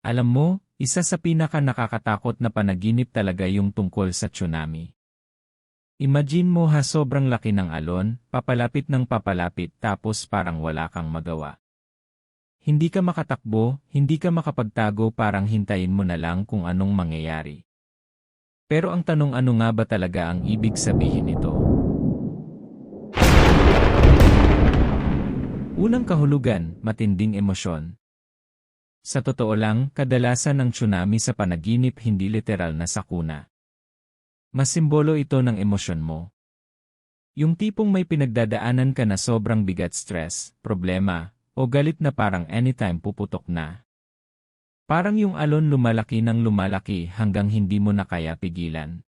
Alam mo, isa sa pinaka-nakakatakot na panaginip talaga yung tungkol sa tsunami. Imagine mo sobrang laki ng alon, papalapit ng papalapit tapos parang wala kang magawa. Hindi ka makatakbo, hindi ka makapagtago parang hintayin mo na lang kung anong mangyayari. Pero ang tanong ano nga ba talaga ang ibig sabihin nito? Unang kahulugan, matinding emosyon. Sa totoo lang, kadalasan ng tsunami sa panaginip hindi literal na sakuna. Mas simbolo ito ng emosyon mo. Yung tipong may pinagdadaanan ka na sobrang bigat stress, problema, o galit na parang anytime puputok na. Parang yung alon lumalaki ng lumalaki hanggang hindi mo na kaya pigilan.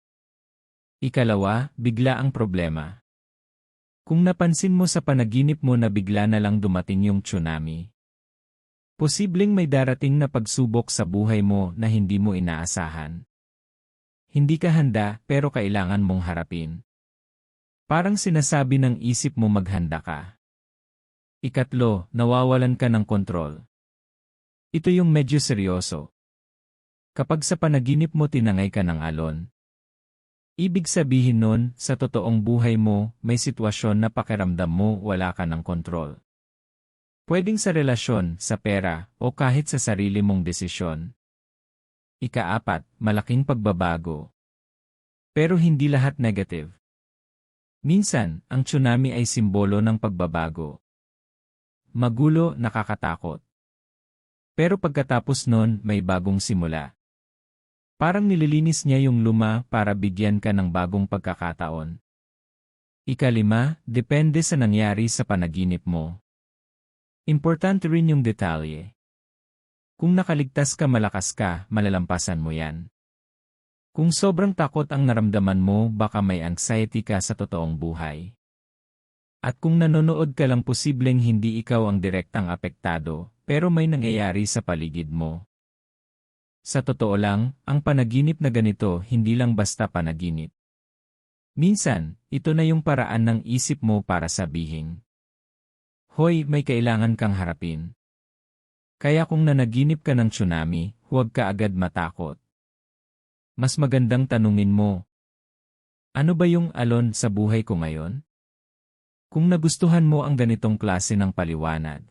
Ikalawa, bigla ang problema. Kung napansin mo sa panaginip mo na bigla na lang dumating yung tsunami, posibleng may darating na pagsubok sa buhay mo na hindi mo inaasahan. Hindi ka handa pero kailangan mong harapin. Parang sinasabi ng isip mo maghanda ka. Ikatlo, nawawalan ka ng kontrol. Ito yung medyo seryoso. Kapag sa panaginip mo tinangay ka ng alon, ibig sabihin nun, sa totoong buhay mo, may sitwasyon na pakiramdam mo wala ka ng kontrol. Pwedeng sa relasyon, sa pera, o kahit sa sarili mong desisyon. Ika-4, malaking pagbabago. Pero hindi lahat negative. Minsan, ang tsunami ay simbolo ng pagbabago. Magulo, nakakatakot. Pero pagkatapos nun, may bagong simula. Parang nililinis niya yung luma para bigyan ka ng bagong pagkakataon. Ika-5, depende sa nangyari sa panaginip mo. Importante rin yung detalye. Kung nakaligtas ka malakas ka, malalampasan mo yan. Kung sobrang takot ang naramdaman mo, baka may anxiety ka sa totoong buhay. At kung nanonood ka lang posibleng hindi ikaw ang direktang apektado, pero may nangyayari sa paligid mo. Sa totoo lang, ang panaginip na ganito hindi lang basta panaginip. Minsan, ito na yung paraan ng isip mo para sabihin, hoy, may kailangan kang harapin. Kaya kung nanaginip ka ng tsunami, huwag ka agad matakot. Mas magandang tanungin mo, ano ba yung alon sa buhay ko ngayon? Kung nagustuhan mo ang ganitong klase ng paliwanag,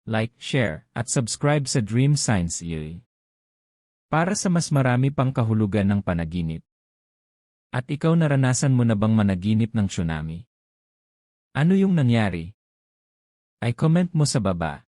like, share, at subscribe sa Dream Science Ely. Para sa mas marami pang kahulugan ng panaginip. At ikaw naranasan mo na bang managinip ng tsunami? Ano yung nangyari? Ay comment mo sa baba.